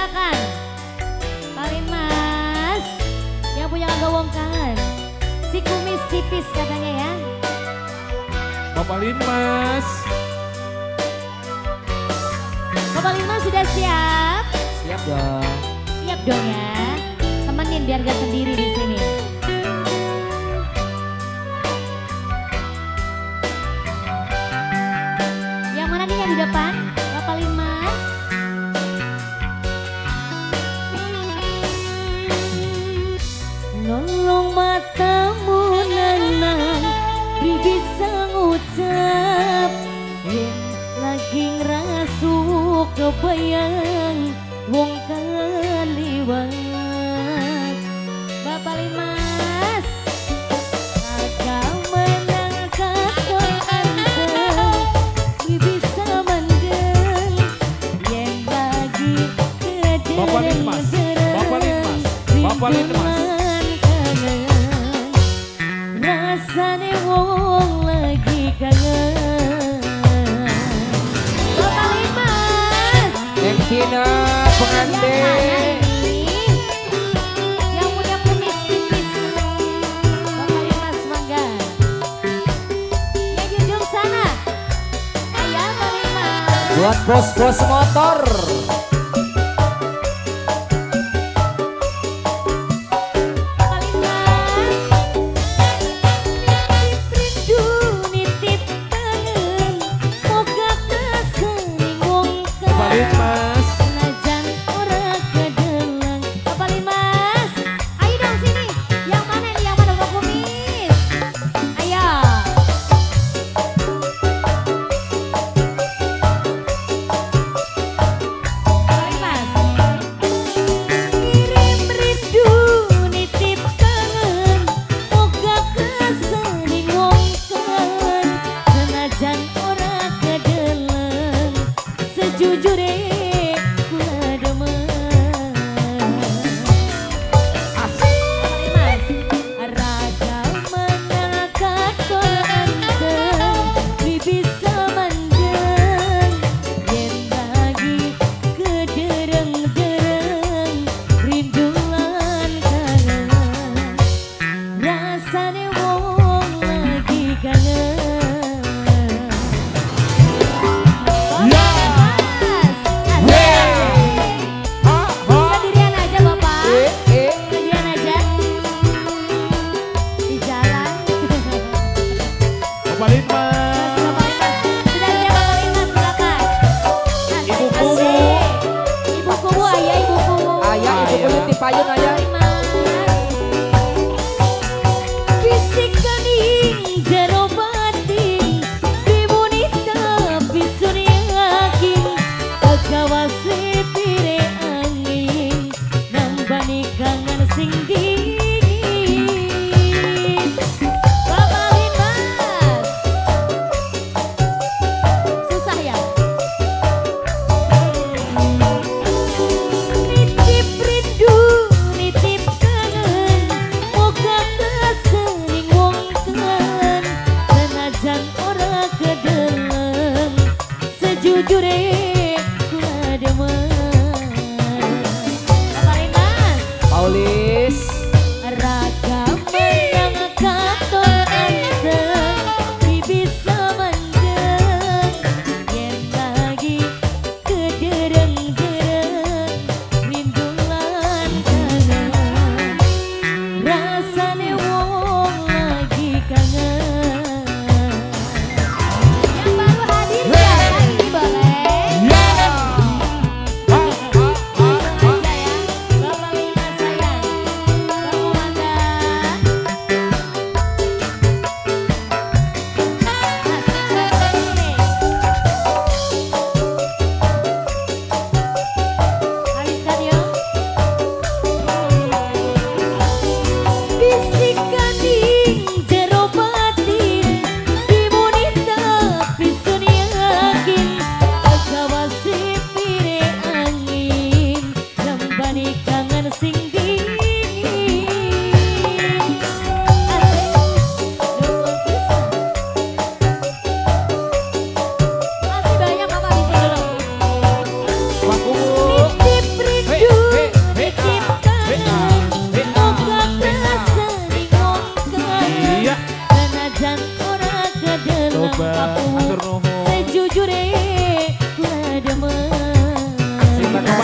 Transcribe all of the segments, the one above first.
silakan. Palin Mas, yang punya gawongkan. Si kumis tipis katanya ya. Bapak Linmas. Bapak Linmas sudah siap? Siap dong. Siap dong ya. Temenin biar gak sendiri di sini. Yang mana nih yang di depan? Bapak Linmas. Nolong matamu nenang, bisa ngucap yen lagi ngerasuk kebayang wong kaliwat. Bapak Linmas agak menangkap anteng bisa mendeng yen lagi Bapak Linmas, Bapak Linmas, Bapak Linmas. Rasane wong lagi kangen. Bapak Linmas. Neng Tina pengantin. Yang punya kumis tipis. Bapak Linmas mangga. Yang di ujung sana. Ayah Bapak Linmas. Buat bos-bos motor. Bapak Linmas. Nitip rindu, nitip kangen. Moga kesering wong Bapak Linmas. Najan ora kedelang. Bapak Linmas, ayo dong sini. Yang mana ini? Yang mana Bapak Kumis? Ayo.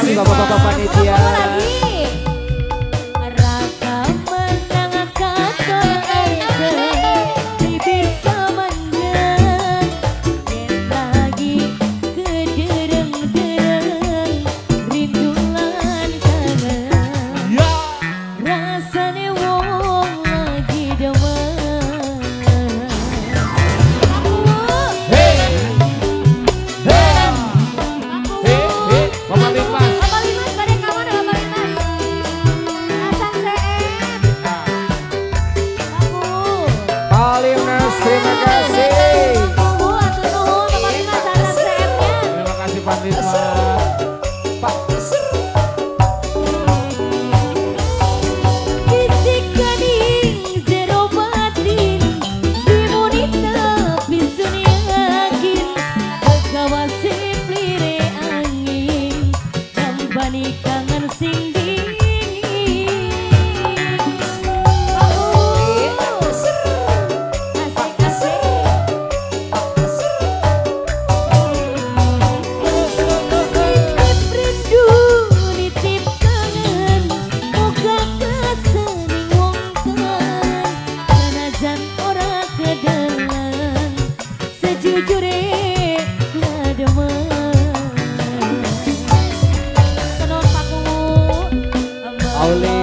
Linmas. bapak-bapak panitia. Satu lagi. Raka menang katol arke di bisa manjang yen lagi kedereng-dereng rindulan kangen Ya. rasane wong lagi demen. Hey. Hey. Hey. Hey. Bapak Linmas. Bapak Linmas, pada kamu ada Bapak Linmas. Asal CM. Aku. Palimnas, terima kasih. Aku atuh nuhun Bapak Linmas asal CM-nya. Terima kasih Pak Linmas. Pak. Bisik gading jero batin dimuni tapi sun yakin kegawa siplire angin nambani kangen sing dingin. Asik-asik. Nitip rindu, nitip kangen, moga kesening wong kangen, sanajan ora kedengan, sejujure ngademen. Tenun paku, Auli